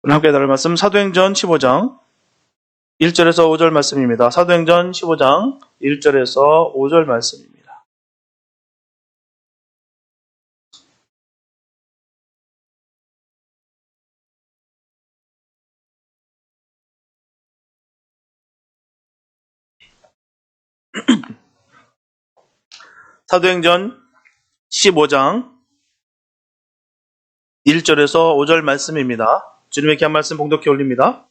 오늘 함께 나눌 말씀 사도행전 15장 1절에서 5절 말씀입니다. 사도행전 15장 1절에서 5절 말씀입니다. 사도행전 15장 1절에서 5절 말씀입니다. 주님의 귀한 말씀 봉독해 올립니다.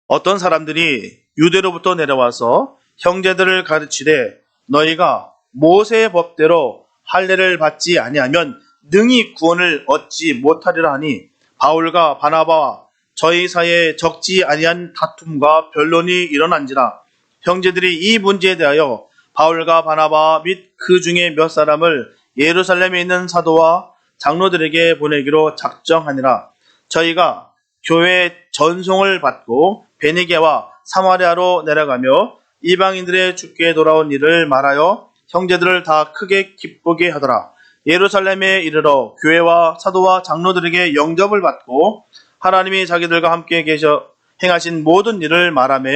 어떤 사람들이 유대로부터 내려와서 형제들을 가르치되 너희가 모세의 법대로 할례를 받지 아니하면 능히 구원을 얻지 못하리라 하니 바울과 바나바와 저희 사이에 적지 아니한 다툼과 변론이 일어난지라. 형제들이 이 문제에 대하여 바울과 바나바 및 그 중에 몇 사람을 예루살렘에 있는 사도와 장로들에게 보내기로 작정하니라. 저희가 교회 전송을 받고 베니게와 사마리아로 내려가며 이방인들의 주께 돌아온 일을 말하여 형제들을 다 크게 기쁘게 하더라. 예루살렘에 이르러 교회와 사도와 장로들에게 영접을 받고 하나님이 자기들과 함께 계셔 행하신 모든 일을 말하며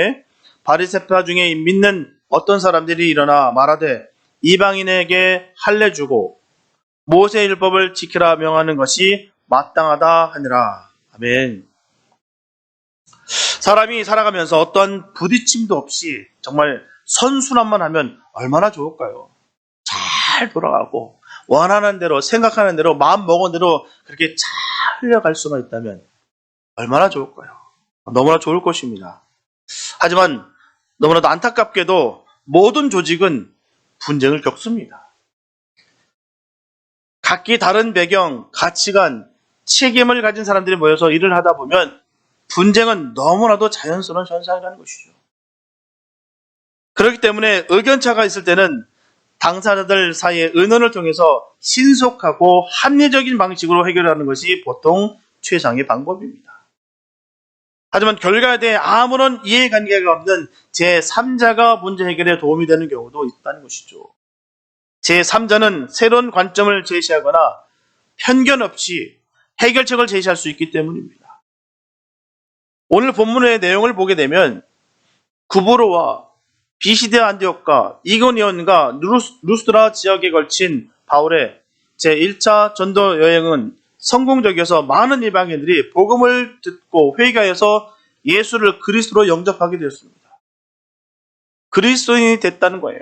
바리새파 중에 믿는 어떤 사람들이 일어나 말하되 이방인에게 할례 주고 모세의 율법을 지키라 명하는 것이 마땅하다 하니라. 아멘. 사람이 살아가면서 어떠한 부딪힘도 없이 정말 선순환만 하면 얼마나 좋을까요? 잘 돌아가고 원하는 대로 생각하는 대로 마음 먹은 대로 그렇게 잘 흘러갈 수만 있다면 얼마나 좋을까요? 너무나 좋을 것입니다. 하지만 너무나도 안타깝게도 모든 조직은 분쟁을 겪습니다. 각기 다른 배경, 가치관, 책임을 가진 사람들이 모여서 일을 하다 보면 분쟁은 너무나도 자연스러운 현상이라는 것이죠. 그렇기 때문에 의견차가 있을 때는 당사자들 사이의 의논을 통해서 신속하고 합리적인 방식으로 해결하는 것이 보통 최상의 방법입니다. 하지만 결과에 대해 아무런 이해관계가 없는 제3자가 문제 해결에 도움이 되는 경우도 있다는 것이죠. 제3자는 새로운 관점을 제시하거나 편견 없이 해결책을 제시할 수 있기 때문입니다. 오늘 본문의 내용을 보게 되면 구브로와 비시디아 안디옥과 이고니온과 루스드라 지역에 걸친 바울의 제1차 전도 여행은 성공적이어서 많은 이방인들이 복음을 듣고 회개하여서 예수를 그리스도로 영접하게 되었습니다. 그리스도인이 됐다는 거예요.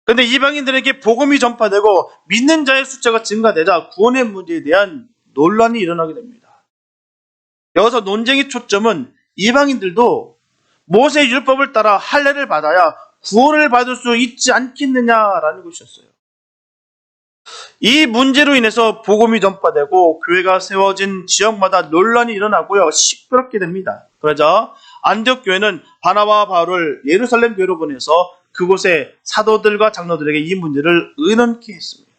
그런데 이방인들에게 복음이 전파되고 믿는 자의 숫자가 증가되자 구원의 문제에 대한 논란이 일어나게 됩니다. 여기서 논쟁의 초점은 이방인들도 모세의 율법을 따라 할례를 받아야 구원을 받을 수 있지 않겠느냐라는 것이었어요. 이 문제로 인해서 복음이 전파되고 교회가 세워진 지역마다 논란이 일어나고요. 시끄럽게 됩니다. 그러자 안디옥 교회는 바나바와 바울을 예루살렘 교회로 보내서 그곳에 사도들과 장로들에게 이 문제를 의논케 했습니다.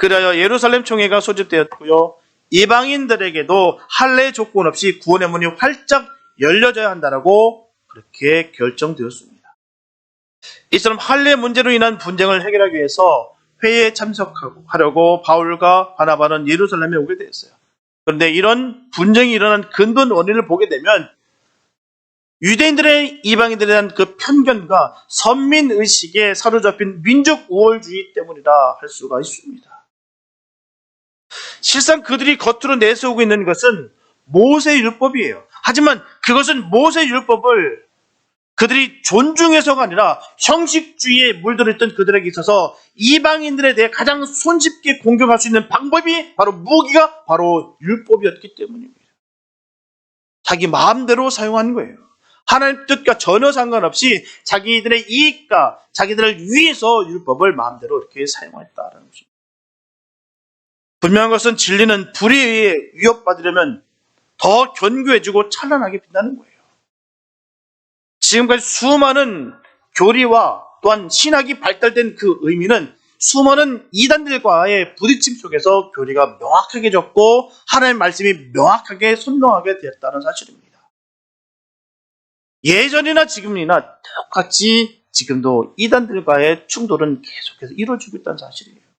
그래야 예루살렘 총회가 소집되었고요. 이방인들에게도 할례 조건 없이 구원의 문이 활짝 열려져야 한다라고 그렇게 결정되었습니다. 이처럼 할례 문제로 인한 분쟁을 해결하기 위해서 회의에 참석하려고 바울과 바나바는 예루살렘에 오게 되었어요. 그런데 이런 분쟁이 일어난 근본 원인을 보게 되면 유대인들의 이방인들에 대한 그 편견과 선민의식에 사로잡힌 민족 우월주의 때문이라 할 수가 있습니다. 실상 그들이 겉으로 내세우고 있는 것은 모세의 율법이에요. 하지만 그것은 모세의 율법을 그들이 존중해서가 아니라 형식주의에 물들었던 그들에게 있어서 이방인들에 대해 가장 손쉽게 공격할 수 있는 방법이 바로 무기가 바로 율법이었기 때문입니다. 자기 마음대로 사용하는 거예요. 하나님 뜻과 전혀 상관없이 자기들의 이익과 자기들을 위해서 율법을 마음대로 이렇게 사용했다는 것입니다. 분명한 것은 진리는 불에 의해 위협받으려면 더 견고해지고 찬란하게 빛나는 거예요. 지금까지 수많은 교리와 또한 신학이 발달된 그 의미는 수많은 이단들과의 부딪힘 속에서 교리가 명확하게 졌고 하나님의 말씀이 명확하게 선명하게 되었다는 사실입니다. 예전이나 지금이나 똑같이 지금도 이단들과의 충돌은 계속해서 이루어지고 있다는 사실이에요.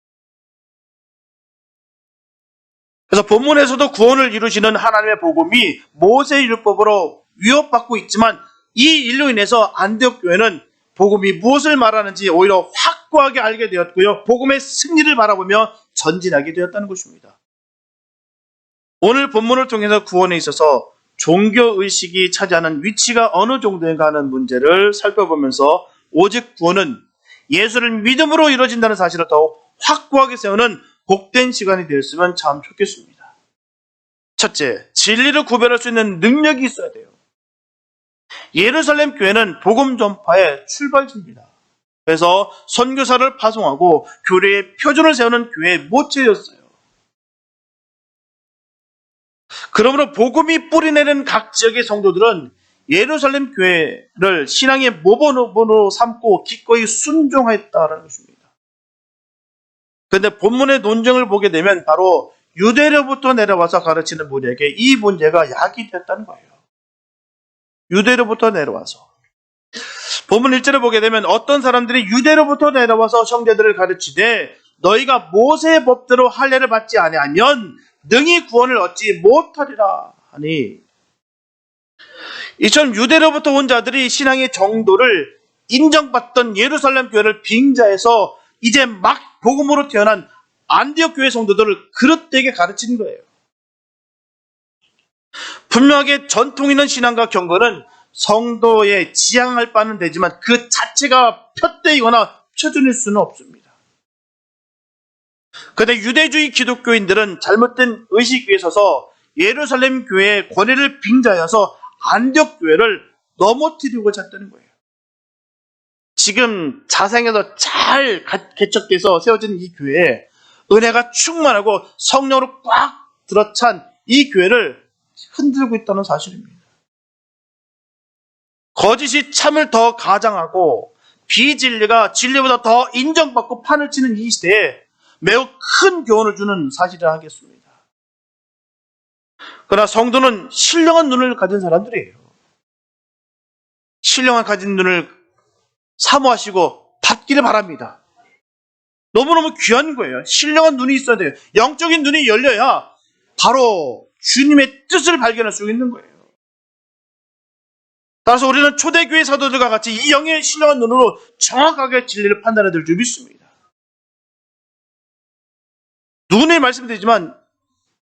그래서 본문에서도 구원을 이루시는 하나님의 복음이 모세의 율법으로 위협받고 있지만 이 일로 인해서 안디옥 교회는 복음이 무엇을 말하는지 오히려 확고하게 알게 되었고요. 복음의 승리를 바라보며 전진하게 되었다는 것입니다. 오늘 본문을 통해서 구원에 있어서 종교의식이 차지하는 위치가 어느 정도인가 하는 문제를 살펴보면서 오직 구원은 예수를 믿음으로 이루어진다는 사실을 더욱 확고하게 세우는 복된 시간이 되었으면 참 좋겠습니다. 첫째, 진리를 구별할 수 있는 능력이 있어야 돼요. 예루살렘 교회는 복음 전파의 출발지입니다. 그래서 선교사를 파송하고 교회의 표준을 세우는 교회의 모체였어요. 그러므로 복음이 뿌리내는 각 지역의 성도들은 예루살렘 교회를 신앙의 모범으로 삼고 기꺼이 순종했다는 것입니다. 그런데 본문의 논증을 보게 되면 바로 유대로부터 내려와서 가르치는 무리에게 이 문제가 야기됐다는 거예요. 유대로부터 내려와서. 본문 1절을 보게 되면 어떤 사람들이 유대로부터 내려와서 형제들을 가르치되 너희가 모세의 법대로 할례를 받지 아니하면 능히 구원을 얻지 못하리라 하니, 이처럼 유대로부터 온 자들이 신앙의 정도를 인정받던 예루살렘 교회를 빙자해서 이제 막 복음으로 태어난 안디옥 교회 성도들을 그릇되게 가르친 거예요. 분명하게 전통 있는 신앙과 경건은 성도의 지향할 바는 되지만 그 자체가 푯대이거나 표준일 수는 없습니다. 그런데 유대주의 기독교인들은 잘못된 의식 위에 서서 예루살렘 교회의 권위를 빙자해서 안디옥 교회를 넘어뜨리고자 했다는 거예요. 지금 자생에서 잘 개척돼서 세워진 이 교회에 은혜가 충만하고 성령으로 꽉 들어찬 이 교회를 흔들고 있다는 사실입니다. 거짓이 참을 더 가장하고 비진리가 진리보다 더 인정받고 판을 치는 이 시대에 매우 큰 교훈을 주는 사실을 하겠습니다. 그러나 성도는 신령한 눈을 가진 사람들이에요. 신령한 가진 눈을 사모하시고 받기를 바랍니다. 너무너무 귀한 거예요. 신령한 눈이 있어야 돼요. 영적인 눈이 열려야 바로 주님의 뜻을 발견할 수 있는 거예요. 따라서 우리는 초대교회 사도들과 같이 이 영의 신령한 눈으로 정확하게 진리를 판단해야 될 줄 믿습니다. 누구나 말씀드리지만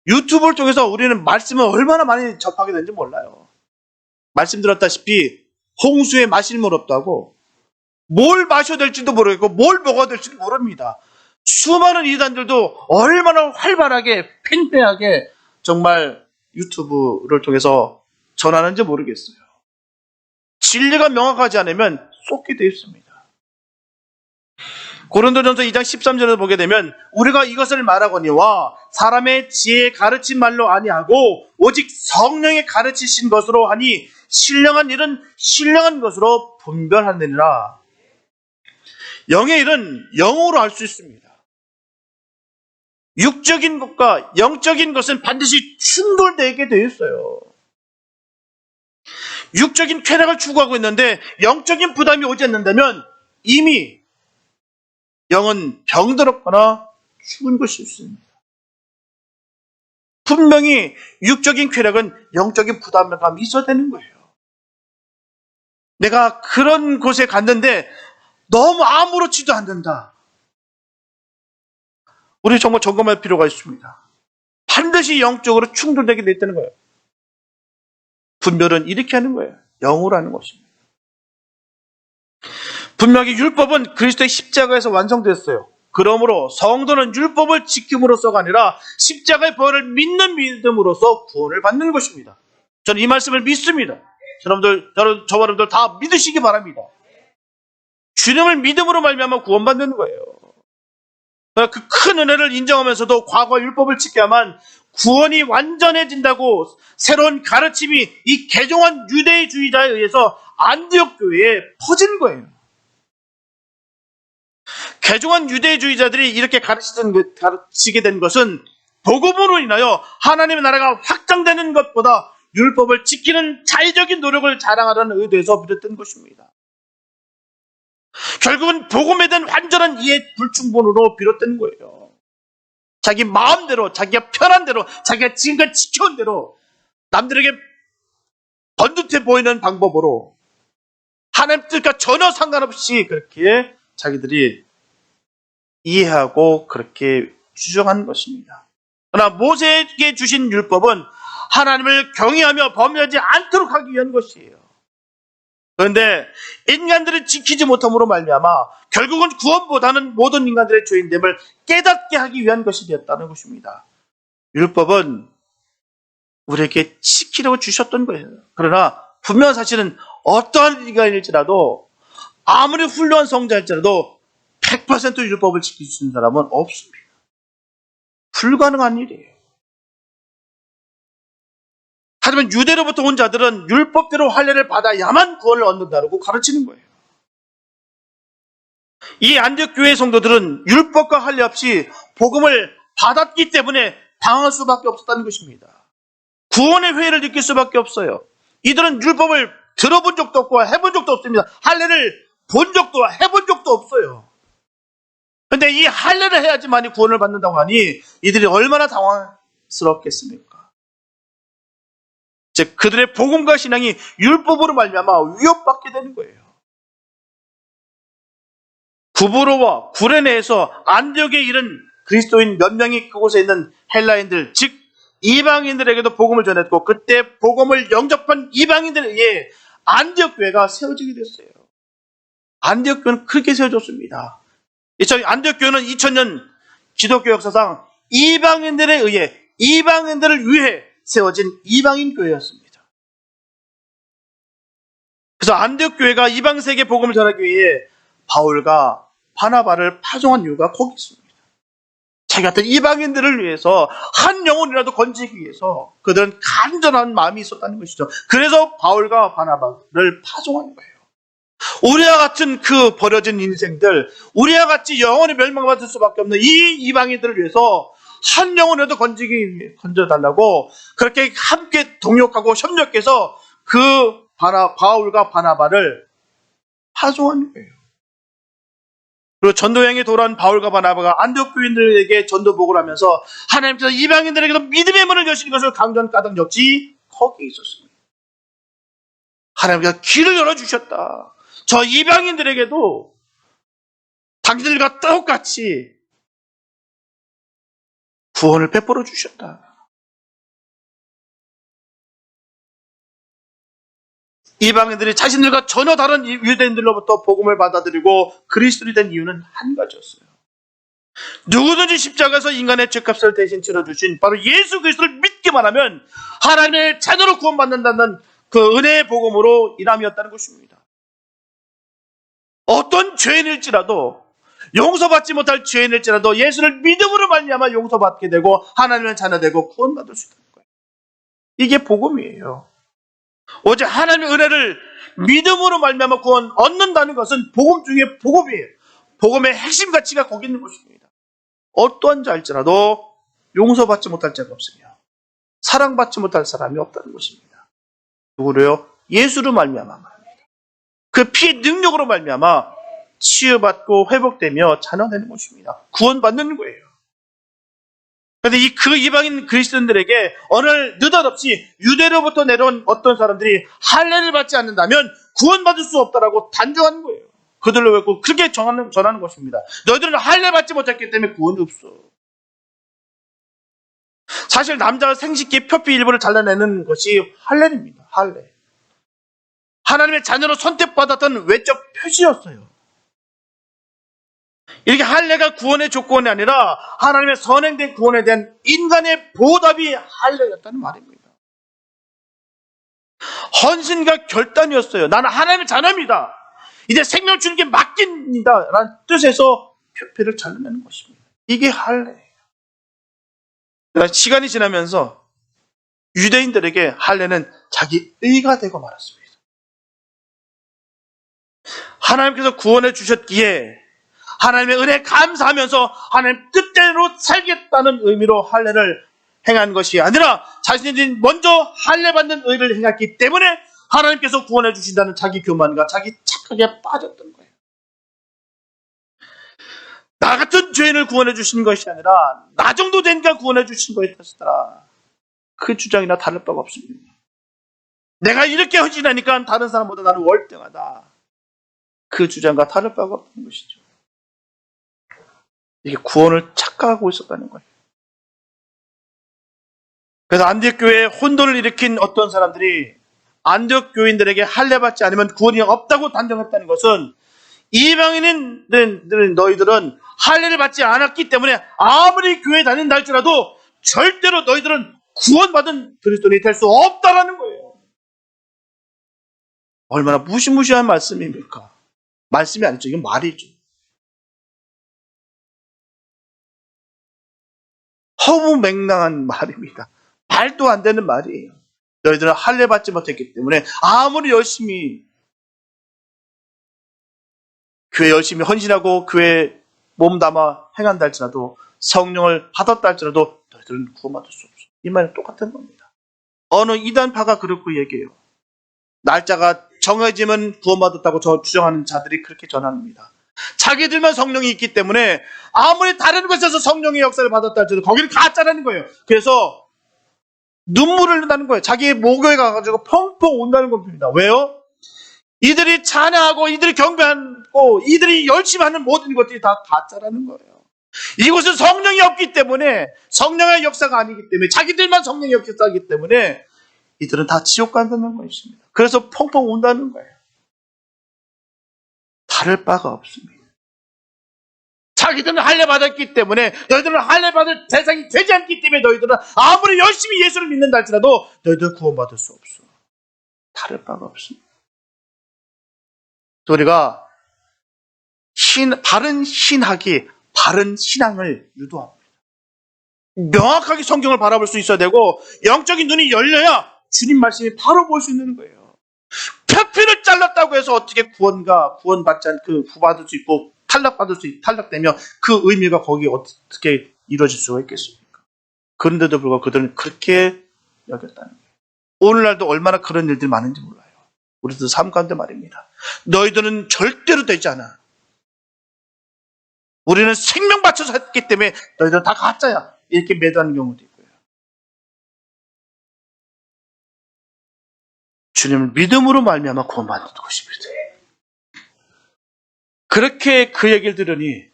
유튜브를 통해서 우리는 말씀을 얼마나 많이 접하게 되는지 몰라요. 말씀드렸다시피 홍수에 마실 물 없다고 뭘 마셔야 될지도 모르겠고 뭘 먹어야 될지도 모릅니다. 수많은 이단들도 얼마나 활발하게 팽팽하게 정말 유튜브를 통해서 전하는지 모르겠어요. 진리가 명확하지 않으면 쏟게 되어 있습니다. 고린도전서 2장 13절을 보게 되면 우리가 이것을 말하거니와 사람의 지혜에 가르친 말로 아니하고 오직 성령의 가르치신 것으로 하니 신령한 일은 신령한 것으로 분별하느니라. 영의 일은 영으로 알 수 있습니다. 육적인 것과 영적인 것은 반드시 충돌되게 되어 있어요. 육적인 쾌락을 추구하고 있는데 영적인 부담이 오지 않는다면 이미 영은 병들었거나 죽은 것일 수 있습니다. 분명히 육적인 쾌락은 영적인 부담감이 있어야 되는 거예요. 내가 그런 곳에 갔는데 너무 아무렇지도 않는다. 우리 정말 점검할 필요가 있습니다. 반드시 영적으로 충돌되게 돼 있다는 거예요. 분별은 이렇게 하는 거예요. 영으로 하는 것입니다. 분명히 율법은 그리스도의 십자가에서 완성됐어요. 그러므로 성도는 율법을 지킴으로써가 아니라 십자가의 벌을 믿는 믿음으로써 구원을 받는 것입니다. 저는 이 말씀을 믿습니다. 여러분들, 저와 여러분들 다 믿으시기 바랍니다. 주님을 믿음으로 말미암아 구원받는 거예요. 그 큰 은혜를 인정하면서도 과거 율법을 지켜야만 구원이 완전해진다고 새로운 가르침이 이 개종한 유대주의자에 의해서 안디옥 교회에 퍼진 거예요. 개종한 유대주의자들이 이렇게 가르치게 된 것은 복음으로 인하여 하나님의 나라가 확장되는 것보다 율법을 지키는 자의적인 노력을 자랑하려는 의도에서 비롯된 것입니다. 결국은 복음에 대한 완전한 이해 불충분으로 비롯된 거예요. 자기 마음대로, 자기가 편한 대로, 자기가 지금까지 지켜온 대로 남들에게 번듯해 보이는 방법으로 하나님 뜻과 전혀 상관없이 그렇게 자기들이 이해하고 그렇게 주장하는 것입니다. 그러나 모세에게 주신 율법은 하나님을 경외하며 범죄하지 않도록 하기 위한 것이에요. 그런데 인간들이 지키지 못함으로 말미암아 결국은 구원보다는 모든 인간들의 죄인됨을 깨닫게 하기 위한 것이 되었다는 것입니다. 율법은 우리에게 지키려고 주셨던 거예요. 그러나 분명한 사실은 어떠한 인간일지라도 아무리 훌륭한 성자일지라도 100% 율법을 지킬 수 있는 사람은 없습니다. 불가능한 일이에요. 하지만 유대로부터 온 자들은 율법대로 할례를 받아야만 구원을 얻는다고 가르치는 거예요. 이 안디옥 교회 성도들은 율법과 할례 없이 복음을 받았기 때문에 당할 수밖에 없었다는 것입니다. 구원의 회의를 느낄 수밖에 없어요. 이들은 율법을 들어본 적도 없고 해본 적도 없습니다. 할례를 본 적도 해본 적도 없어요. 그런데 이 할례를 해야지만이 구원을 받는다고 하니 이들이 얼마나 당황스럽겠습니까? 즉 그들의 복음과 신앙이 율법으로 말미암아 위협받게 되는 거예요. 구브로와 구레네에서 안디옥에 이른 그리스도인 몇 명이 그곳에 있는 헬라인들, 즉 이방인들에게도 복음을 전했고 그때 복음을 영접한 이방인들에 의해 안디옥 교회가 세워지게 됐어요. 안디옥 교회는 그렇게 세워졌습니다. 안디옥 교회는 2000년 기독교 역사상 이방인들에 의해 이방인들을 위해 세워진 이방인 교회였습니다. 그래서 안디옥 교회가 이방 세계 복음을 전하기 위해 바울과 바나바를 파송한 이유가 거기 있습니다. 자기 같은 이방인들을 위해서 한 영혼이라도 건지기 위해서 그들은 간절한 마음이 있었다는 것이죠. 그래서 바울과 바나바를 파송한 거예요. 우리와 같은 그 버려진 인생들, 우리와 같이 영원히 멸망받을 수밖에 없는 이 이방인들을 위해서 한 영혼이라도 건져달라고 그렇게 함께 동역하고 협력해서 그 바울과 바나바를 파송한 거예요. 그리고 전도여행에 돌아온 바울과 바나바가 안디옥 교인들에게 전도복을 하면서 하나님께서 이방인들에게도 믿음의 문을 여시는 것을 강조한 까닭 역시 거기에 있었습니다. 하나님께서 길을 열어주셨다. 저 이방인들에게도 당신들과 똑같이 구원을 베풀어 주셨다. 이방인들이 자신들과 전혀 다른 유대인들로부터 복음을 받아들이고 그리스도인이 된 이유는 한 가지였어요. 누구든지 십자가에서 인간의 죄값을 대신 치러주신 바로 예수 그리스도를 믿기만 하면 하나님의 자녀로 구원받는다는 그 은혜의 복음으로 인함이었다는 것입니다. 어떤 죄인일지라도 용서받지 못할 죄인일지라도 예수를 믿음으로 말미암아 용서받게 되고 하나님의 자녀되고 구원받을 수 있다는 거예요. 이게 복음이에요. 오직 하나님의 은혜를 믿음으로 말미암아 구원 얻는다는 것은 복음 중에 복음이에요. 복음의 핵심 가치가 거기 있는 것입니다. 어떠한 자일지라도 용서받지 못할 자가 없으며 사랑받지 못할 사람이 없다는 것입니다. 누구로요? 예수로 말미암아 말입니다. 그 피의 능력으로 말미암아 치유받고 회복되며 자녀되는 것입니다. 구원받는 거예요. 그런데 그 이방인 그리스도인들에게 어느 날 느닷없이 유대로부터 내려온 어떤 사람들이 할례를 받지 않는다면 구원받을 수 없다라고 단정하는 거예요. 그들로 왜 그렇게 전하는 것입니다. 너희들은 할례 받지 못했기 때문에 구원이 없어. 사실 남자가 생식기 표피 일부를 잘라내는 것이 할례입니다. 할례. 하나님의 자녀로 선택받았던 외적 표시였어요. 이렇게 할례가 구원의 조건이 아니라 하나님의 선행된 구원에 대한 인간의 보답이 할례였다는 말입니다. 헌신과 결단이었어요. 나는 하나님의 자녀입니다. 이제 생명 주는 게 맡깁니다. 라는 뜻에서 표피를 잘라내는 것입니다. 이게 할례예요. 그러나 시간이 지나면서 유대인들에게 할례는 자기 의가 되고 말았습니다. 하나님께서 구원해 주셨기에 하나님의 은혜에 감사하면서 하나님 뜻대로 살겠다는 의미로 할례를 행한 것이 아니라 자신이 먼저 할례 받는 의를 행했기 때문에 하나님께서 구원해 주신다는 자기 교만과 자기 착각에 빠졌던 거예요. 나 같은 죄인을 구원해 주신 것이 아니라 나 정도 되니까 구원해 주신 것이다. 그 주장이나 다를 바가 없습니다. 내가 이렇게 헌신하니까 다른 사람보다 나는 월등하다. 그 주장과 다를 바가 없는 것이죠. 이게 구원을 착각하고 있었다는 거예요. 그래서 안디옥 교회에 혼돈을 일으킨 어떤 사람들이 안디옥 교인들에게 할례받지 않으면 구원이 없다고 단정했다는 것은 이방인들은 너희들은 할례를 받지 않았기 때문에 아무리 교회 다닌다 할지라도 절대로 너희들은 구원받은 그리스도인이 될 수 없다라는 거예요. 얼마나 무시무시한 말씀입니까? 말씀이 아니죠. 이건 말이죠. 허무맹랑한 말입니다. 말도 안 되는 말이에요. 너희들은 할례 받지 못했기 때문에 아무리 열심히 교회 열심히 헌신하고 교회 몸담아 행한다 할지라도 성령을 받았다 할지라도 너희들은 구원받을 수 없어. 이 말은 똑같은 겁니다. 어느 이단파가 그렇고 얘기해요. 날짜가 정해지면 구원받았다고 주장하는 자들이 그렇게 전합니다. 자기들만 성령이 있기 때문에 아무리 다른 곳에서 성령의 역사를 받았다 할지라도 거기는 가짜라는 거예요. 그래서 눈물을 흘린다는 거예요. 자기의 모교에 가가지고 펑펑 온다는 겁니다. 왜요? 이들이 찬양하고 이들이 경배하고 이들이 열심히 하는 모든 것들이 다 가짜라는 거예요. 이곳은 성령이 없기 때문에 성령의 역사가 아니기 때문에 자기들만 성령의 역사이기 때문에 이들은 다 지옥 간다는 것입니다. 그래서 펑펑 온다는 거예요. 다를 바가 없습니다. 자기들은 할례 받았기 때문에 너희들은 할례 받을 대상이 되지 않기 때문에 너희들은 아무리 열심히 예수를 믿는다 할지라도 너희들은 구원받을 수 없어. 다를 바가 없습니다. 우리가 바른 신학이 바른 신앙을 유도합니다. 명확하게 성경을 바라볼 수 있어야 되고 영적인 눈이 열려야 주님 말씀이 바로 볼 수 있는 거예요. 표피를 잘랐다고 해서 어떻게 구원받지 않고 구받을 수 있고 탈락되며 그 의미가 거기에 어떻게 이루어질 수가 있겠습니까? 그런데도 불구하고 그들은 그렇게 여겼다는 거예요. 오늘날도 얼마나 그런 일들이 많은지 몰라요. 우리도 삶 가운데 말입니다. 너희들은 절대로 되지 않아. 우리는 생명 바쳐서 했기 때문에 너희들은 다 가짜야. 이렇게 매도하는 경우도 있고요. 주님을 믿음으로 말미암아 구원받는 것입니다. 그렇게 그 얘기를 들으니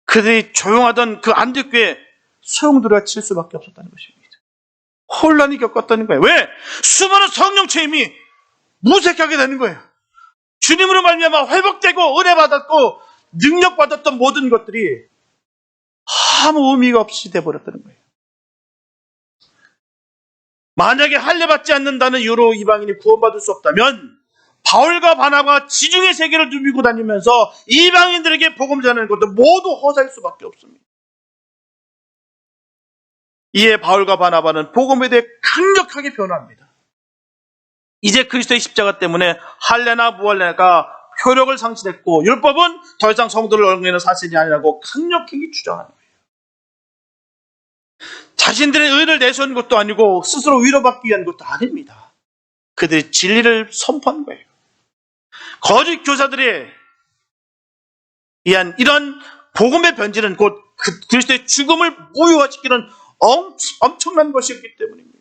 그들이 조용하던 그 안디옥 교회에 소용돌이가 칠 수밖에 없었다는 것입니다. 혼란이 겪었다는 거예요. 왜? 수많은 성령 체험이 무색하게 되는 거예요. 주님으로 말미암아 회복되고 은혜 받았고 능력 받았던 모든 것들이 아무 의미가 없이 돼버렸다는 거예요. 만약에 할례 받지 않는다는 이유로 이방인이 구원받을 수 없다면 바울과 바나바가 지중해 세계를 누비고 다니면서 이방인들에게 복음 전하는 것도 모두 허사일 수밖에 없습니다. 이에 바울과 바나바는 복음에 대해 강력하게 변화합니다. 이제 그리스도의 십자가 때문에 할례나 무할례가 효력을 상실했고 율법은 더 이상 성도를 얽매이는 사실이 아니라고 강력하게 주장하는 거예요. 자신들의 의를 내세운 것도 아니고 스스로 위로받기 위한 것도 아닙니다. 그들이 진리를 선포한 거예요. 거짓 교사들에 의한 이런 복음의 변질은 곧 그리스도의 죽음을 무효화시키는 엄청난 것이었기 때문입니다.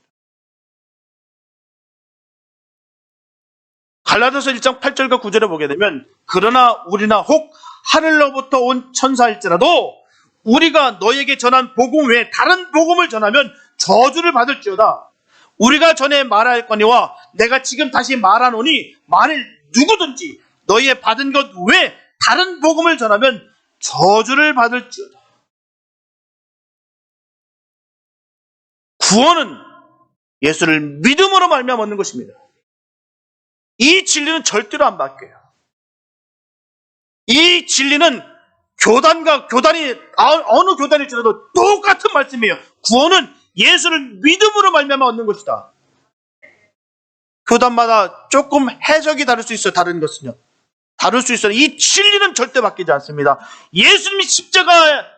갈라디아서 1장 8절과 9절에 보게 되면 그러나 우리나 혹 하늘로부터 온 천사일지라도 우리가 너에게 전한 복음 외에 다른 복음을 전하면 저주를 받을지어다. 우리가 전에 말하였거니와 내가 지금 다시 말하노니 만일 누구든지 너희의 받은 것 외에 다른 복음을 전하면 저주를 받을지어다. 구원은 예수를 믿음으로 말미암아 얻는 것입니다. 이 진리는 절대로 안 바뀌어요. 이 진리는 교단이 어느 교단일지라도 똑같은 말씀이에요. 구원은 예수를 믿음으로 말미암아 얻는 것이다. 교단마다 조금 해석이 다를 수 있어요. 다른 것은요. 다를 수 있어요. 이 진리는 절대 바뀌지 않습니다. 예수님이 십자가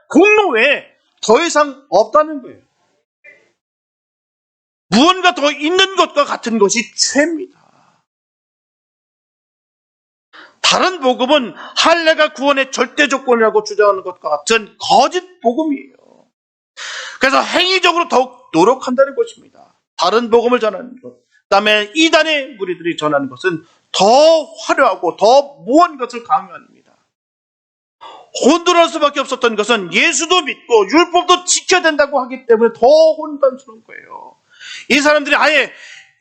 공로 외에 더 이상 없다는 거예요. 무언가 더 있는 것과 같은 것이 죄입니다. 다른 복음은 할례가 구원의 절대 조건이라고 주장하는 것과 같은 거짓 복음이에요. 그래서 행위적으로 더욱 노력한다는 것입니다. 다른 복음을 전하는 것, 그다음에 이단의 무리들이 전하는 것은 더 화려하고 더 무한 것을 강요합니다. 혼돈할 수밖에 없었던 것은 예수도 믿고 율법도 지켜야 된다고 하기 때문에 더 혼란스러운 거예요. 이 사람들이 아예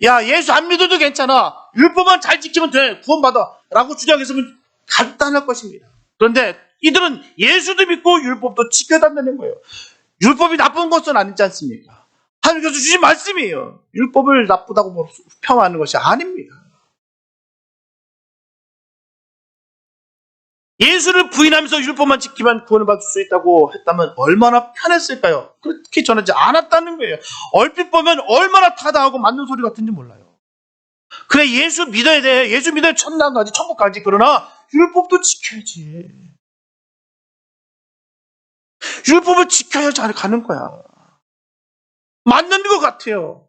야, 예수 안 믿어도 괜찮아, 율법만 잘 지키면 돼, 구원받아 라고 주장했으면 간단할 것입니다. 그런데 이들은 예수도 믿고 율법도 지켜야 한다는 거예요. 율법이 나쁜 것은 아니지 않습니까? 하나님께서 주신 말씀이에요. 율법을 나쁘다고 평하는 것이 아닙니다. 예수를 부인하면서 율법만 지키면 구원을 받을 수 있다고 했다면 얼마나 편했을까요? 그렇게 전하지 않았다는 거예요. 얼핏 보면 얼마나 타당하고 맞는 소리 같은지 몰라요. 그래, 예수 믿어야 돼. 예수 믿어야 천당 가지, 천국 가지. 그러나 율법도 지켜야지. 율법을 지켜야 가는 거야. 맞는 것 같아요.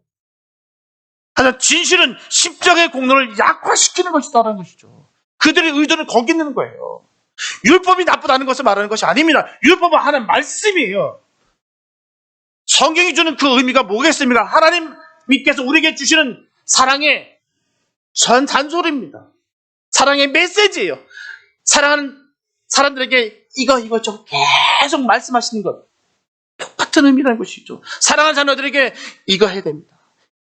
하지만 진실은 십자가의 공로를 약화시키는 것이다라는 것이죠. 그들의 의도는 거기 있는 거예요. 율법이 나쁘다는 것을 말하는 것이 아닙니다. 율법은 하나님 말씀이에요. 성경이 주는 그 의미가 뭐겠습니까? 하나님께서 우리에게 주시는 사랑의 단소리입니다. 사랑의 메시지예요. 사랑하는 사람들에게 이거 좀 계속 말씀하시는 것, 똑같은 의미라는 것이죠. 사랑하는 자녀들에게 이거 해야 됩니다.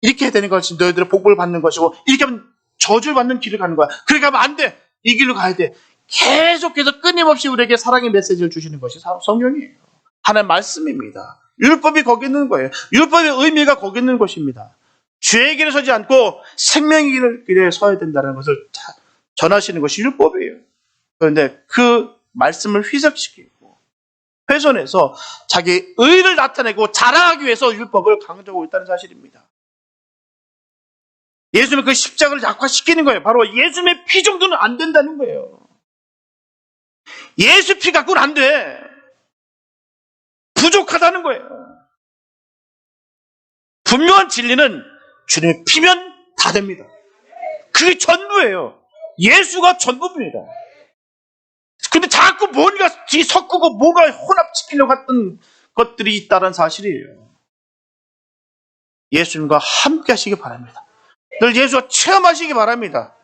이렇게 해야 되는 것이 너희들의 복을 받는 것이고, 이렇게 하면 저주를 받는 길을 가는 거야. 그렇게 하면 안 돼. 이 길로 가야 돼. 계속해서 끊임없이 우리에게 사랑의 메시지를 주시는 것이 성경이에요. 하나님의 말씀입니다. 율법이 거기 있는 거예요. 율법의 의미가 거기 있는 것입니다. 죄의 길에 서지 않고 생명의 길에 서야 된다는 것을 전하시는 것이 율법이에요. 그런데 그 말씀을 희석시키고 훼손해서 자기 의를 나타내고 자랑하기 위해서 율법을 강조하고 있다는 사실입니다. 예수님은 그 십자가를 약화시키는 거예요. 바로 예수님의 피 정도는 안 된다는 거예요. 예수 피 갖고는 안 돼. 부족하다는 거예요. 분명한 진리는 주님의 피면 다 됩니다. 그게 전부예요. 예수가 전부입니다. 근데 자꾸 뭔가 뒤섞고 뭔가 혼합시키려고 했던 것들이 있다는 사실이에요. 예수님과 함께 하시기 바랍니다. 늘 예수와 체험하시기 바랍니다.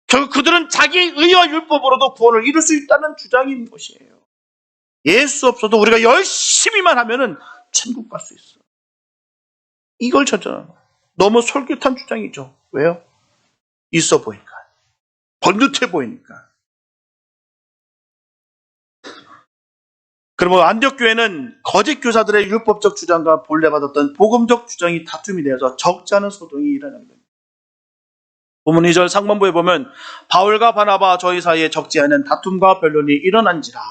결국 그들은 자기의 의와 율법으로도 구원을 이룰 수 있다는 주장인 것이에요. 예수 없어도 우리가 열심히만 하면은 천국 갈 수 있어. 이걸 전전하는 거예요. 너무 솔깃한 주장이죠. 왜요? 있어 보니까. 번듯해 보이니까. 그러면 안디옥 교회는 거짓 교사들의 율법적 주장과 본래받았던 복음적 주장이 다툼이 되어서 적지 않은 소동이 일어나는 겁니다. 본문 2절 상반부에 보면 바울과 바나바 저희 사이에 적지 않은 다툼과 변론이 일어난지라.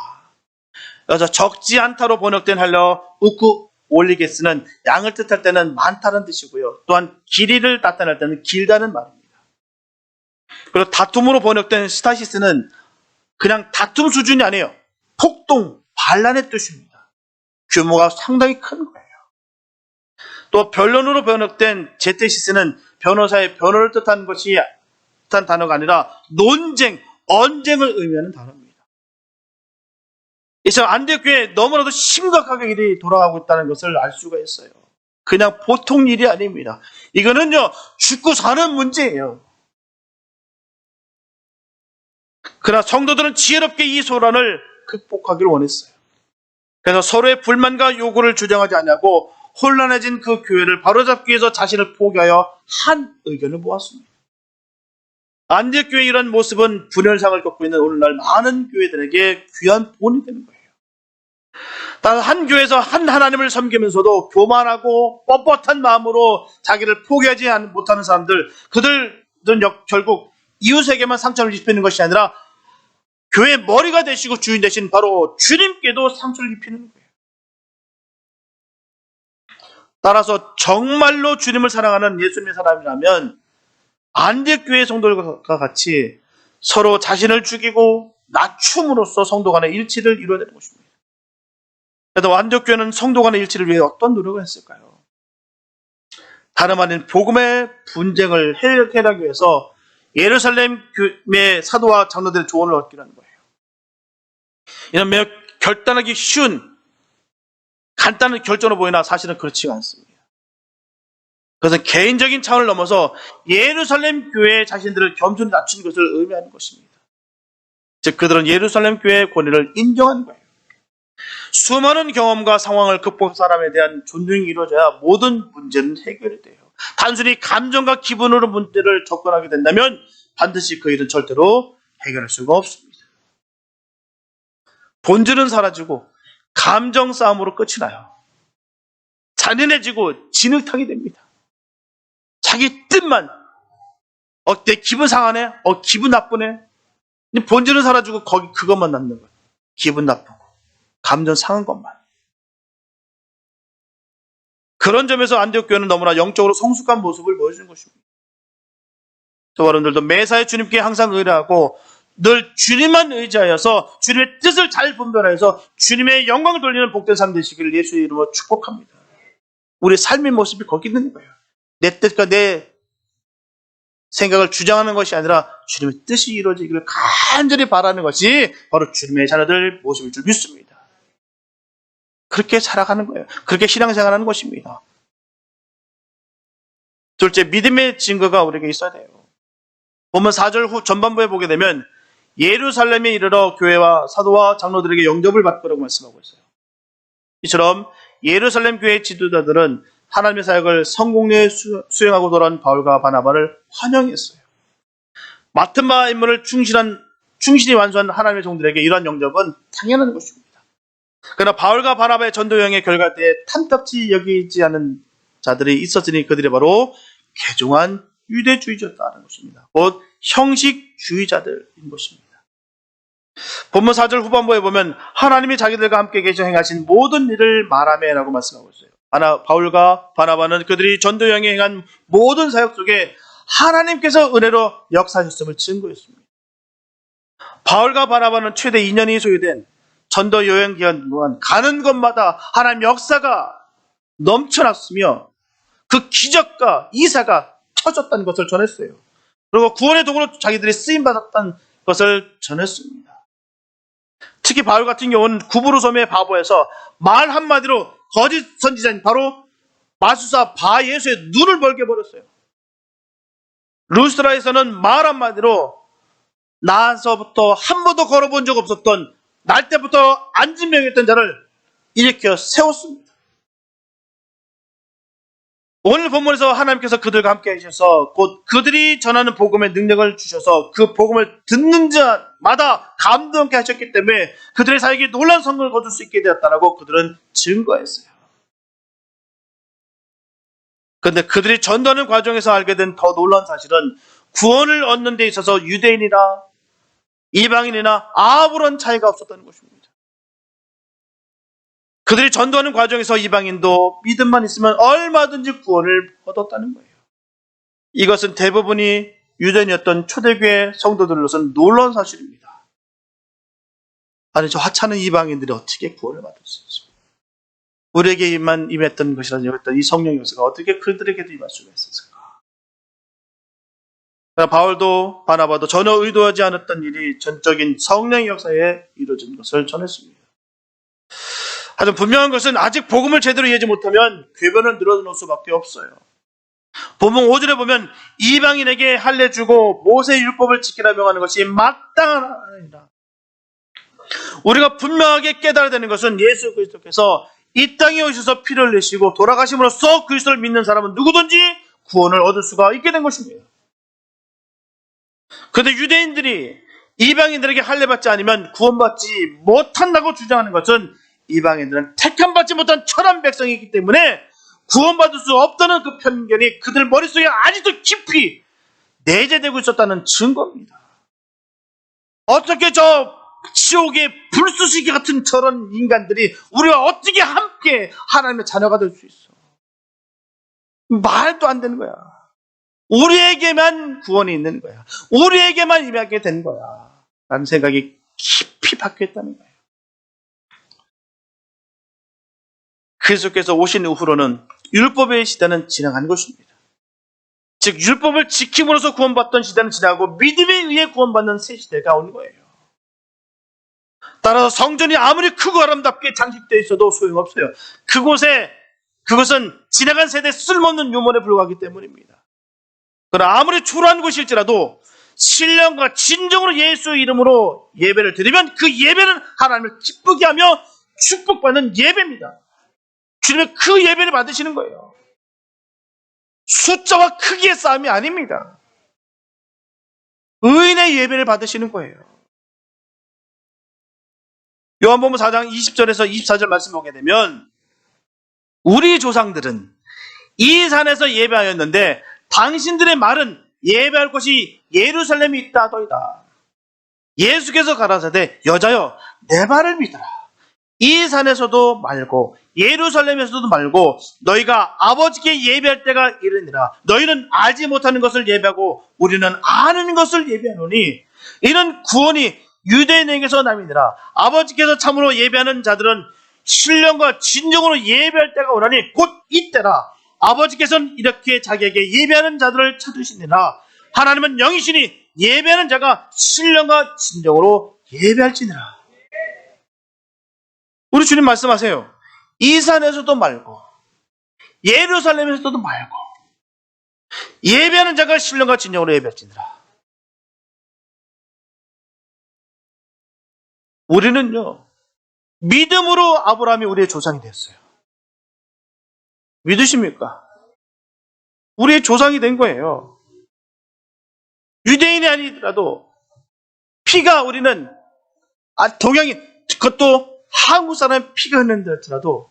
그래서 적지 않다로 번역된 헬러 우쿠 올리게스는 양을 뜻할 때는 많다는 뜻이고요. 또한 길이를 나타낼 때는 길다는 말입니다. 그리고 다툼으로 번역된 스타시스는 그냥 다툼 수준이 아니에요. 폭동, 반란의 뜻입니다. 규모가 상당히 큰 거예요. 또 변론으로 번역된 제테시스는 변호사의 변호를 뜻하는 단어가 아니라 논쟁, 언쟁을 의미하는 단어입니다. 이처럼 안디옥 교회에 너무나도 심각하게 일이 돌아가고 있다는 것을 알 수가 있어요. 그냥 보통 일이 아닙니다. 이거는요, 죽고 사는 문제예요. 그러나 성도들은 지혜롭게 이 소란을 극복하기를 원했어요. 그래서 서로의 불만과 요구를 주장하지 않냐고 혼란해진 그 교회를 바로잡기 위해서 자신을 포기하여 한 의견을 모았습니다. 안디옥 교회의 이런 모습은 분열상을 겪고 있는 오늘날 많은 교회들에게 귀한 본이 되는 거예요. 단 한 교회에서 한 하나님을 섬기면서도 교만하고 뻣뻣한 마음으로 자기를 포기하지 못하는 사람들, 그들은 결국 이웃에게만 상처를 입히는 것이 아니라 교회의 머리가 되시고 주인 되신 바로 주님께도 상처를 입히는 거예요. 따라서 정말로 주님을 사랑하는 예수님의 사람이라면 안디옥 교회 성도들과 같이 서로 자신을 죽이고 낮춤으로써 성도 간의 일치를 이루어야 되는 것입니다. 그래서 안디옥 교회는 성도 간의 일치를 위해 어떤 노력을 했을까요? 다름 아닌 복음의 분쟁을 해결하기 위해서 예루살렘의 사도와 장로들의 조언을 얻기라는 거예요. 이런 매우 결단하기 쉬운 간단한 결정으로 보이나 사실은 그렇지가 않습니다. 그것은 개인적인 차원을 넘어서 예루살렘 교회의 자신들을 겸손히 낮춘 것을 의미하는 것입니다. 즉 그들은 예루살렘 교회의 권위를 인정한 거예요. 수많은 경험과 상황을 극복한 사람에 대한 존중이 이루어져야 모든 문제는 해결이 돼요. 단순히 감정과 기분으로 문제를 접근하게 된다면 반드시 그 일은 절대로 해결할 수가 없습니다. 본질은 사라지고 감정 싸움으로 끝이 나요. 잔인해지고 진흙탕이 됩니다. 자기 뜻만 내 기분 상하네? 기분 나쁘네? 본질은 사라지고 거기 그것만 남는 거예요. 기분 나쁘고 감정 상한 것만. 그런 점에서 안디옥 교회는 너무나 영적으로 성숙한 모습을 보여주는 것입니다. 저와 여러분들도 매사에 주님께 항상 의뢰하고 늘 주님만 의지하여서 주님의 뜻을 잘 분별해서 주님의 영광을 돌리는 복된 삶 되시기를 예수의 이름으로 축복합니다. 우리 삶의 모습이 거기 있는 거예요. 내 뜻과 내 생각을 주장하는 것이 아니라 주님의 뜻이 이루어지기를 간절히 바라는 것이 바로 주님의 자녀들 모습일 줄 믿습니다. 그렇게 살아가는 거예요. 그렇게 신앙생활하는 것입니다. 둘째, 믿음의 증거가 우리에게 있어야 돼요. 보면 4절 후 전반부에 보게 되면 예루살렘에 이르러 교회와 사도와 장로들에게 영접을 받으라고 말씀하고 있어요. 이처럼 예루살렘 교회의 지도자들은 하나님의 사역을 성공리에 수행하고 돌아온 바울과 바나바를 환영했어요. 맡은 바 임무를 충실히 완수한 하나님의 종들에게 이러한 영접은 당연한 것입니다. 그러나 바울과 바나바의 전도 여행의 결과 때에 탐탁지 여기지 않은 자들이 있었으니 그들이 바로 개종한 유대주의자였다는 것입니다. 곧 형식주의자들인 것입니다. 본문 4절 후반부에 보면 하나님이 자기들과 함께 계셔 행하신 모든 일을 말하매라고 말씀하고 있어요. 바울과 바나바는 그들이 전도 여행에 행한 모든 사역 속에 하나님께서 은혜로 역사하셨음을 증거했습니다. 바울과 바나바는 최대 2년이 소요된 전도 여행 기간 동안 가는 곳마다 하나님 역사가 넘쳐났으며 그 기적과 이사가 터졌다는 것을 전했어요. 그리고 구원의 도구로 자기들이 쓰임받았다는 것을 전했습니다. 특히 바울 같은 경우는 구부로 섬의 바보에서 말 한마디로 거짓 선지자인 바로 마술사 바 예수의 눈을 벌게 버렸어요. 루스드라에서는 말 한마디로 나서부터 한 번도 걸어본 적 없었던 날 때부터 안진병이었던 자를 일으켜 세웠습니다. 오늘 본문에서 하나님께서 그들과 함께 하셔서 곧 그들이 전하는 복음의 능력을 주셔서 그 복음을 듣는 자마다 감동케 하셨기 때문에 그들의 사역이 놀라운 성공을 거둘 수 있게 되었다라고 그들은 증거했어요. 그런데 그들이 전도하는 과정에서 알게 된 더 놀라운 사실은 구원을 얻는 데 있어서 유대인이나 이방인이나 아무런 차이가 없었다는 것입니다. 그들이 전도하는 과정에서 이방인도 믿음만 있으면 얼마든지 구원을 얻었다는 거예요. 이것은 대부분이 유대인이었던 초대교회 성도들로서는 놀라운 사실입니다. 아니, 저 하찮은 이방인들이 어떻게 구원을 받을 수 있습니까? 우리에게만 임했던 것이라는 여겼던 이 성령의 역사가 어떻게 그들에게도 임할 수가 있었을까? 바울도 바나바도 전혀 의도하지 않았던 일이 전적인 성령의 역사에 이루어진 것을 전했습니다. 하지만 분명한 것은 아직 복음을 제대로 이해하지 못하면 궤변을 늘어놓을 수밖에 없어요. 본문 5절에 보면 이방인에게 할례 주고 모세의 율법을 지키라 명하는 것이 마땅한 아니라 우리가 분명하게 깨달아야 되는 것은 예수 그리스도께서 이 땅에 오셔서 피를 내시고 돌아가심으로써 그리스도를 믿는 사람은 누구든지 구원을 얻을 수가 있게 된 것입니다. 그런데 유대인들이 이방인들에게 할례받지 않으면 구원받지 못한다고 주장하는 것은 이방인들은 택함받지 못한 천한 백성이기 때문에 구원받을 수 없다는 그 편견이 그들 머릿속에 아직도 깊이 내재되고 있었다는 증거입니다. 어떻게 저 지옥의 불쏘시개 같은 저런 인간들이 우리와 어떻게 함께 하나님의 자녀가 될 수 있어? 말도 안 되는 거야. 우리에게만 구원이 있는 거야. 우리에게만 임하게 된 거야. 라는 생각이 깊이 박혀있다는 거예요. 그리스도께서 오신 이후로는 율법의 시대는 지나간 것입니다. 즉 율법을 지킴으로써 구원받던 시대는 지나고 믿음에 의해 구원받는 새 시대가 온 거예요. 따라서 성전이 아무리 크고 아름답게 장식되어 있어도 소용없어요. 그것은 지나간 세대의 쓸모없는 유물에 불과하기 때문입니다. 그러나 아무리 초라한 곳일지라도 신령과 진정으로 예수의 이름으로 예배를 드리면 그 예배는 하나님을 기쁘게 하며 축복받는 예배입니다. 주님의 그 예배를 받으시는 거예요. 숫자와 크기의 싸움이 아닙니다. 의인의 예배를 받으시는 거예요. 요한복음 4장 20절에서 24절 말씀 보게 되면 우리 조상들은 이 산에서 예배하였는데 당신들의 말은 예배할 곳이 예루살렘이 있다 하더이다. 예수께서 가라사대 여자여 내 말을 믿어라. 이 산에서도 말고 예루살렘에서도 말고 너희가 아버지께 예배할 때가 이르니라. 너희는 알지 못하는 것을 예배하고 우리는 아는 것을 예배하노니 이는 구원이 유대인에게서 남이니라. 아버지께서 참으로 예배하는 자들은 신령과 진정으로 예배할 때가 오나니 곧 이때라. 아버지께서는 이렇게 자기에게 예배하는 자들을 찾으시니라. 하나님은 영이시니 예배하는 자가 신령과 진정으로 예배할지니라. 우리 주님 말씀하세요. 이 산에서도 말고 예루살렘에서도 말고 예배하는 자가 신령과 진정으로 예배할지니라. 우리는요, 믿음으로 아브라함이 우리의 조상이 됐어요. 믿으십니까? 우리의 조상이 된 거예요. 유대인이 아니더라도 피가 우리는 동양이 그것도 한국 사람의 피가 흐르는데 할지라도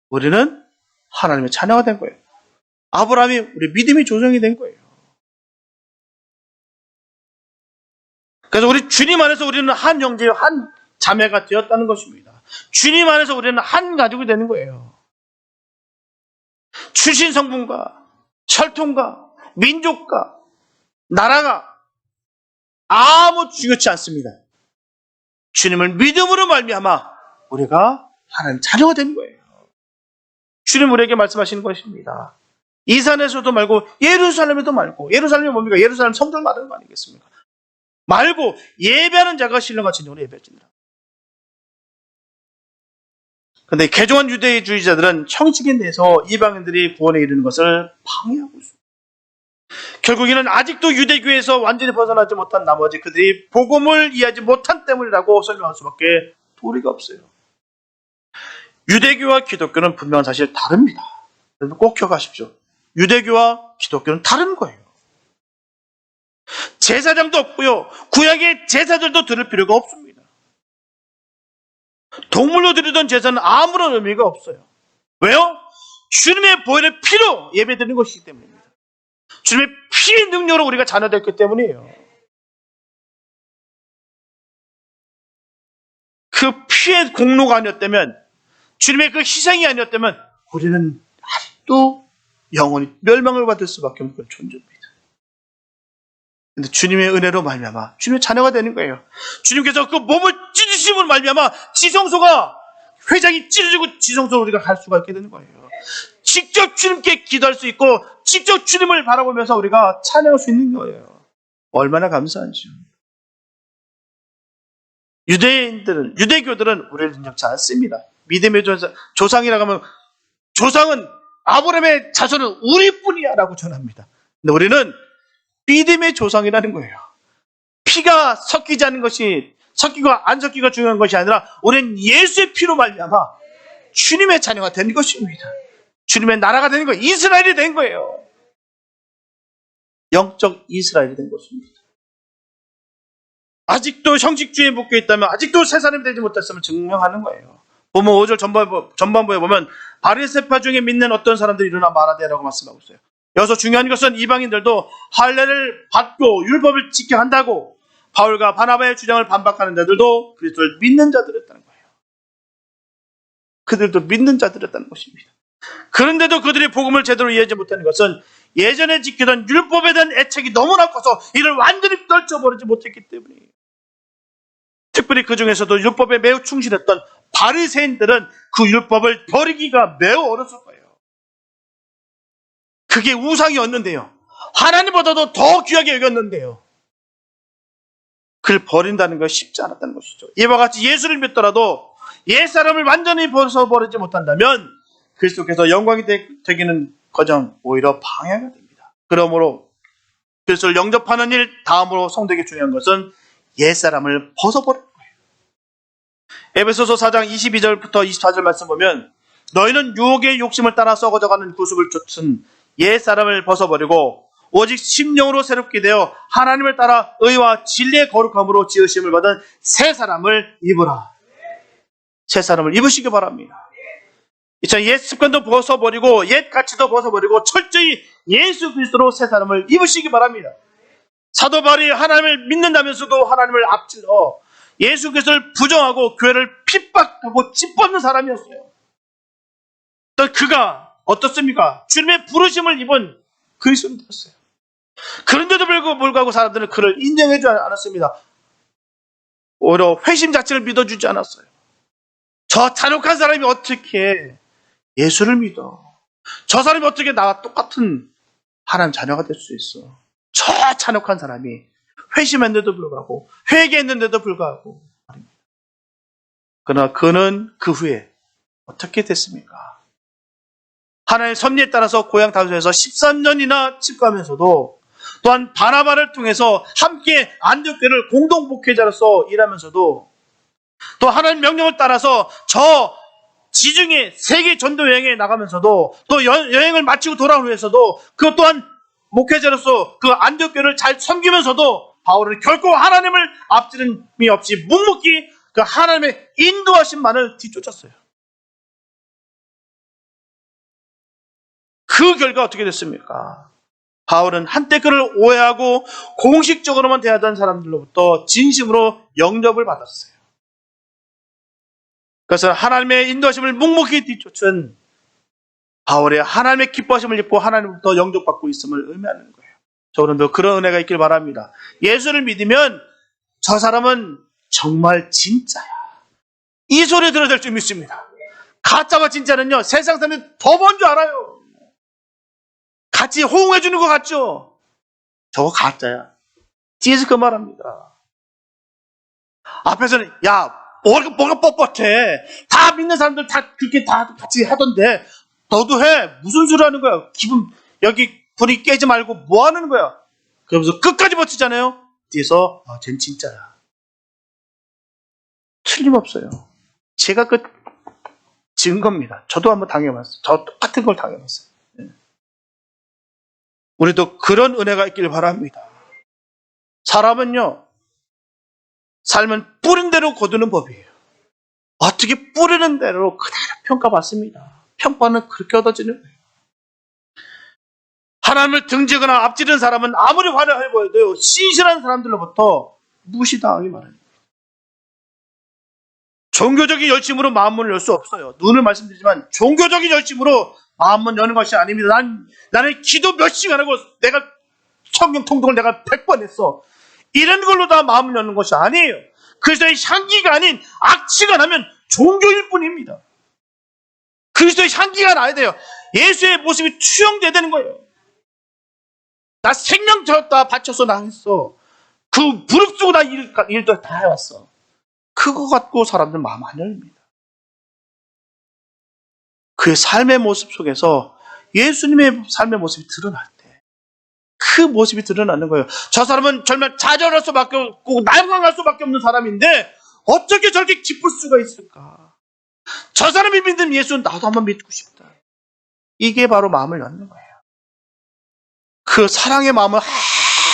우리는 하나님의 자녀가 된 거예요. 아브라함이 우리 믿음의 조상이 된 거예요. 그래서 우리 주님 안에서 우리는 한 형제, 한 자매가 되었다는 것입니다. 주님 안에서 우리는 한 가족이 되는 거예요. 출신 성분과 혈통과 민족과 나라가 아무 중요치 않습니다. 주님을 믿음으로 말미암아 우리가 하나님 자녀가 된 거예요. 주님 우리에게 말씀하시는 것입니다. 이 산에서도 말고 예루살렘에도 말고, 예루살렘이 뭡니까? 예루살렘 성전 말하는 거 아니겠습니까? 말고 예배하는 자가 신령과 진정으로 예배할지니라. 그런데 개종한 유대주의자들은 형식에 내서 이방인들이 구원에 이르는 것을 방해하고 있습니다. 결국에는 아직도 유대교에서 완전히 벗어나지 못한 나머지 그들이 복음을 이해하지 못한 때문이라고 설명할 수밖에 도리가 없어요. 유대교와 기독교는 분명한 사실 다릅니다. 여러분 꼭 기억하십시오. 유대교와 기독교는 다른 거예요. 제사장도 없고요. 구약의 제사들도 들을 필요가 없습니다. 동물로 드리던 제사는 아무런 의미가 없어요. 왜요? 주님의 보혈의 피로 예배드리는 것이기 때문입니다. 주님의 피의 능력으로 우리가 자녀됐기 때문이에요. 그 피의 공로가 아니었다면, 주님의 그 희생이 아니었다면 우리는 아직도 영원히 멸망을 받을 수밖에 없는 존재입니다. 근데 주님의 은혜로 말미암아 주님의 자녀가 되는 거예요. 주님께서 그 몸을 찢으심으로 말미암아 지성소가, 회장이 찢어지고 지성소로 우리가 갈 수가 있게 되는 거예요. 직접 주님께 기도할 수 있고 직접 주님을 바라보면서 우리가 찬양할 수 있는 거예요. 얼마나 감사한지요. 유대교들은 우리를 인정치 않습니다. 믿음의 조상이라고 하면 조상은 아브라함의 자손은 우리뿐이야 라고 전합니다. 근데 우리는 믿음의 조상이라는 거예요. 피가 섞이지 않는 것이, 섞이고 안 섞이고 중요한 것이 아니라 우리는 예수의 피로 말미암아 주님의 자녀가 된 것입니다. 주님의 나라가 되는 거예요. 이스라엘이 된 거예요. 영적 이스라엘이 된 것입니다. 아직도 형식주의에 묶여 있다면, 아직도 새 사람이 되지 못했으면 증명하는 거예요. 보면 5절 전반부에 보면 바리새파 중에 믿는 어떤 사람들이 일어나 말하되라고 말씀하고 있어요. 여기서 중요한 것은 이방인들도 할례를 받고 율법을 지켜야 한다고 바울과 바나바의 주장을 반박하는 자들도 그리스도를 믿는 자들이었다는 거예요. 그들도 믿는 자들이었다는 것입니다. 그런데도 그들이 복음을 제대로 이해하지 못하는 것은 예전에 지키던 율법에 대한 애착이 너무나 커서 이를 완전히 떨쳐버리지 못했기 때문이에요. 특별히 그 중에서도 율법에 매우 충실했던 바리새인들은 그 율법을 버리기가 매우 어려웠을 거예요. 그게 우상이었는데요. 하나님보다도 더 귀하게 여겼는데요. 그를 버린다는 것이 쉽지 않았다는 것이죠. 이와 같이 예수를 믿더라도 옛사람을 완전히 벗어버리지 못한다면 그리스도께서 영광이 되기는 커녕 오히려 방해가 됩니다. 그러므로 그리스도를 영접하는 일, 다음으로 성도에게 중요한 것은 옛사람을 벗어버리는 거예요. 에베소서 4장 22절부터 24절 말씀 보면 너희는 유혹의 욕심을 따라 썩어져가는 구습을 쫓은 옛사람을 벗어버리고 오직 심령으로 새롭게 되어 하나님을 따라 의와 진리의 거룩함으로 지으심을 받은 새 사람을 입으라. 새 사람을 입으시기 바랍니다. 옛 습관도 벗어버리고 옛 가치도 벗어버리고 철저히 예수 그리스도로 새 사람을 입으시기 바랍니다. 사도 바울이 하나님을 믿는다면서도 하나님을 앞질러 예수 그리스도를 부정하고 교회를 핍박하고 짓밟는 사람이었어요. 또 그가 어떻습니까? 주님의 부르심을 입은 그리스도인이었어요. 그런데도 불구하고 사람들은 그를 인정해주지 않았습니다. 오히려 회심 자체를 믿어주지 않았어요. 저 잔혹한 사람이 어떻게 예수를 믿어? 저 사람이 어떻게 나와 똑같은 하나님 자녀가 될 수 있어? 저 잔혹한 사람이 회심했는데도 불구하고 회개했는데도 불구하고 그러나 그는 그 후에 어떻게 됐습니까? 하나님의 섭리에 따라서 고향 다소에서 13년이나 집거하면서도 또한 바나바를 통해서 함께 안디옥교회를 공동 목회자로서 일하면서도 또 하나님 명령을 따라서 저 지중해 세계 전도 여행에 나가면서도 또 여행을 마치고 돌아온 후에서도 그 또한 목회자로서 그 안디옥교회를 잘 섬기면서도 바울은 결코 하나님을 앞지름이 없이 묵묵히 그 하나님의 인도하심만을 뒤쫓았어요. 그 결과 어떻게 됐습니까? 바울은 한때 그를 오해하고 공식적으로만 대하던 사람들로부터 진심으로 영접을 받았어요. 그래서 하나님의 인도하심을 묵묵히 뒤쫓은 바울의 하나님의 기뻐하심을 입고 하나님부터 영접받고 있음을 의미하는 거예요. 저는 그런 은혜가 있길 바랍니다. 예수를 믿으면 저 사람은 정말 진짜야. 이 소리 들어야 될 줄 믿습니다. 가짜와 진짜는요, 세상 사람이 더 먼저 알아요. 같이 호응해 주는 것 같죠? 저거 가짜야. 뒤에서 그 말합니다. 앞에서는 야 뭐가 뻣뻣해. 다 믿는 사람들 다 그렇게 다 같이 하던데 너도 해. 무슨 소리 하는 거야? 기분 여기 분위기 깨지 말고 뭐 하는 거야? 그러면서 끝까지 버티잖아요. 뒤에서 쟨 진짜야. 틀림없어요. 제가 그 증거입니다. 저도 한번 당해봤어요. 저 똑같은 걸 당해봤어요. 우리도 그런 은혜가 있길 바랍니다. 사람은요, 삶은 뿌린 대로 거두는 법이에요. 어떻게 뿌리는 대로 그대로 평가받습니다. 평가는 그렇게 얻어지는 거예요. 하나님을 등지거나 앞지른 사람은 아무리 화려해 보여도요, 신실한 사람들로부터 무시당하기 마련입니다. 종교적인 열심으로 마음문을 열 수 없어요. 눈을 말씀드리지만 종교적인 열심으로 마음문 여는 것이 아닙니다. 나는 기도 몇 시간 하고 내가 성경 통독을 내가 100번 했어. 이런 걸로 다 마음을 여는 것이 아니에요. 그리스도의 향기가 아닌 악취가 나면 종교일 뿐입니다. 그리스도의 향기가 나야 돼요. 예수의 모습이 투영돼야 되는 거예요. 나 생명 다 바쳐서 나 했어. 그 무릎 쓰고 나 일도 다 해왔어. 그거 갖고 사람들 마음 안 열립니다. 그의 삶의 모습 속에서 예수님의 삶의 모습이 드러날 때 그 모습이 드러나는 거예요. 저 사람은 정말 좌절할 수밖에 없고 날강할 수밖에 없는 사람인데 어떻게 저렇게 기쁠 수가 있을까? 저 사람이 믿는 예수는 나도 한번 믿고 싶다. 이게 바로 마음을 여는 거예요. 그 사랑의 마음은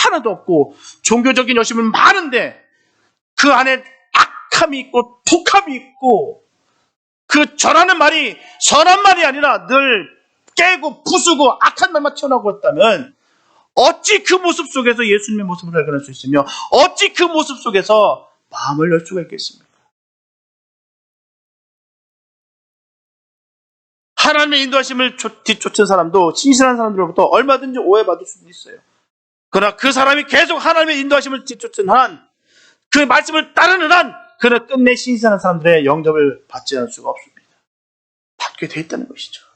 하나도 없고 종교적인 열심은 많은데 그 안에 악함이 있고 독함이 있고 그 전하는 말이 선한 말이 아니라 늘 깨고 부수고 악한 말만 튀어나오고 있다면 어찌 그 모습 속에서 예수님의 모습을 발견할 수 있으며 어찌 그 모습 속에서 마음을 열 수가 있겠습니까? 하나님의 인도하심을 뒤쫓은 사람도 신실한 사람들로부터 얼마든지 오해받을 수도 있어요. 그러나 그 사람이 계속 하나님의 인도하심을 뒤쫓은 한, 그 말씀을 따르는 한 그는 끝내 신실한 사람들의 영접을 받지 않을 수가 없습니다. 받게 돼 있다는 것이죠.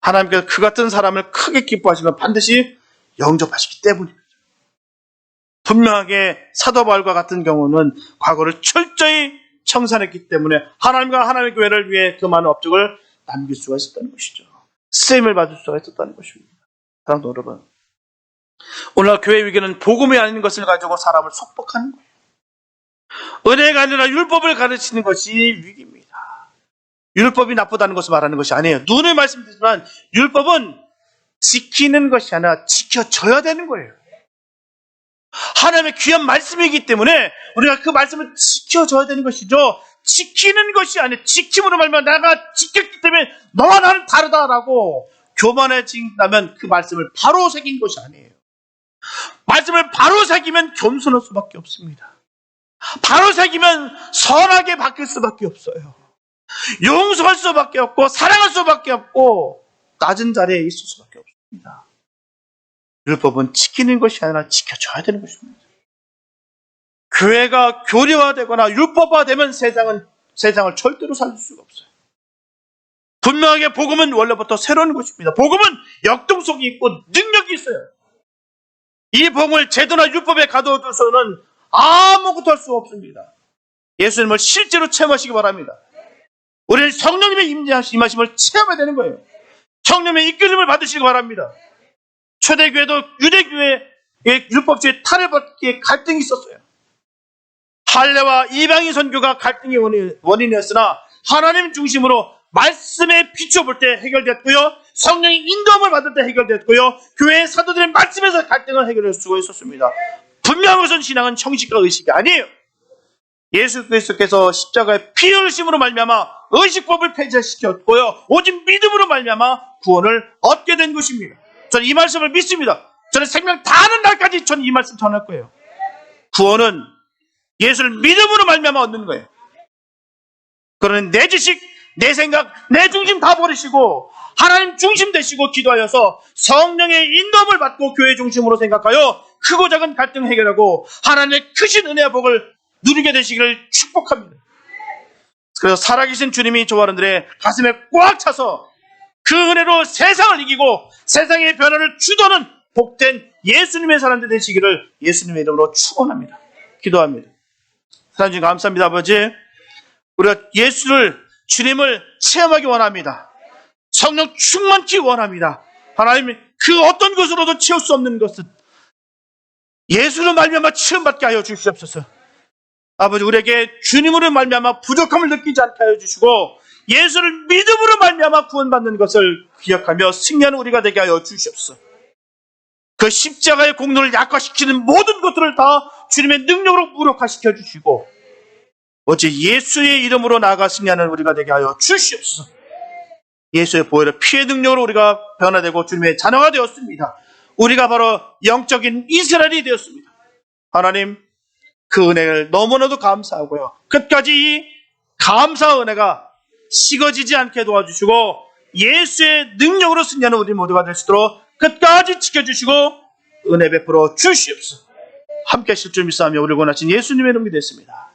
하나님께서 그 같은 사람을 크게 기뻐하시면 반드시 영접하시기 때문입니다. 분명하게 사도 바울과 같은 경우는 과거를 철저히 청산했기 때문에 하나님과 하나님의 교회를 위해 그 많은 업적을 남길 수가 있었다는 것이죠. 쓰임을 받을 수가 있었다는 것입니다. 사랑하는 여러분, 오늘날 교회 위기는 복음이 아닌 것을 가지고 사람을 속박하는 거예요. 은혜가 아니라 율법을 가르치는 것이 위기입니다. 율법이 나쁘다는 것을 말하는 것이 아니에요. 눈을 말씀드리지만 율법은 지키는 것이 아니라 지켜져야 되는 거예요. 하나님의 귀한 말씀이기 때문에 우리가 그 말씀을 지켜줘야 되는 것이죠. 지키는 것이 아니라 지킴으로 말미암아 내가 지켰기 때문에 너와 나는 다르다라고 교만해진다면 그 말씀을 바로 새긴 것이 아니에요. 말씀을 바로 새기면 겸손할 수밖에 없습니다. 바로 새기면 선하게 바뀔 수밖에 없어요. 용서할 수밖에 없고 사랑할 수밖에 없고 낮은 자리에 있을 수밖에 없습니다. 율법은 지키는 것이 아니라 지켜줘야 되는 것입니다. 교회가 교리화되거나 율법화되면 세상을 절대로 살릴 수가 없어요. 분명하게 복음은 원래부터 새로운 것입니다. 복음은 역동성이 있고 능력이 있어요. 이 복음을 제도나 율법에 가둬둬서는 아무것도 할 수 없습니다. 예수님을 실제로 체험하시기 바랍니다. 우리는 성령님의 임하심을 체험해야 되는 거예요. 성령의 이끌림을 받으시기 바랍니다. 초대교회도 유대교회의 율법주의 탈을 받기에 갈등이 있었어요. 할례와 이방인 선교가 갈등의 원인이었으나 하나님 중심으로 말씀에 비춰볼 때 해결됐고요. 성령의 인도함을 받을 때 해결됐고요. 교회의 사도들의 말씀에서 갈등을 해결할 수가 있었습니다. 분명한 것은 신앙은 형식과 의식이 아니에요. 예수 그리스도께서 십자가의 피 흘리심으로 말미암아 의식법을 폐지시켰고요. 오직 믿음으로 말미암아 구원을 얻게 된 것입니다. 저는 이 말씀을 믿습니다. 저는 생명 다하는 날까지 저는 이 말씀 전할 거예요. 구원은 예수를 믿음으로 말미암아 얻는 거예요. 그러는 내 지식, 내 생각, 내 중심 다 버리시고 하나님 중심 되시고 기도하여서 성령의 인도함을 받고 교회 중심으로 생각하여 크고 작은 갈등 해결하고 하나님의 크신 은혜와 복을 누리게 되시기를 축복합니다. 그래서 살아계신 주님이 저와 여러분들의 가슴에 꽉 차서 그 은혜로 세상을 이기고 세상의 변화를 주도하는 복된 예수님의 사람들 되시기를 예수님의 이름으로 축원합니다. 기도합니다. 하나님 감사합니다. 아버지, 우리가 주님을 체험하기 원합니다. 성령 충만히 원합니다. 하나님, 그 어떤 것으로도 채울 수 없는 것은 예수로 말미암아 체험받게 하여 주시옵소서. 아버지, 우리에게 주님으로 말미암아 부족함을 느끼지 않게 하여 주시고 예수를 믿음으로 말미암아 구원받는 것을 기억하며 승리하는 우리가 되게 하여 주시옵소서. 그 십자가의 공로를 약화시키는 모든 것들을 다 주님의 능력으로 무력화시켜 주시고 어째 예수의 이름으로 나아가 승리하는 우리가 되게 하여 주시옵소서. 예수의 보혈의 피의 능력으로 우리가 변화되고 주님의 자녀가 되었습니다. 우리가 바로 영적인 이스라엘이 되었습니다. 하나님, 그 은혜를 너무나도 감사하고요. 끝까지 이 감사 은혜가 식어지지 않게 도와주시고 예수의 능력으로 승리하는 우리 모두가 될 수 있도록 끝까지 지켜주시고 은혜 베풀어 주시옵소서. 함께 하실 줄 믿사오며 우리를 원하신 예수님의 이름이 됐습니다.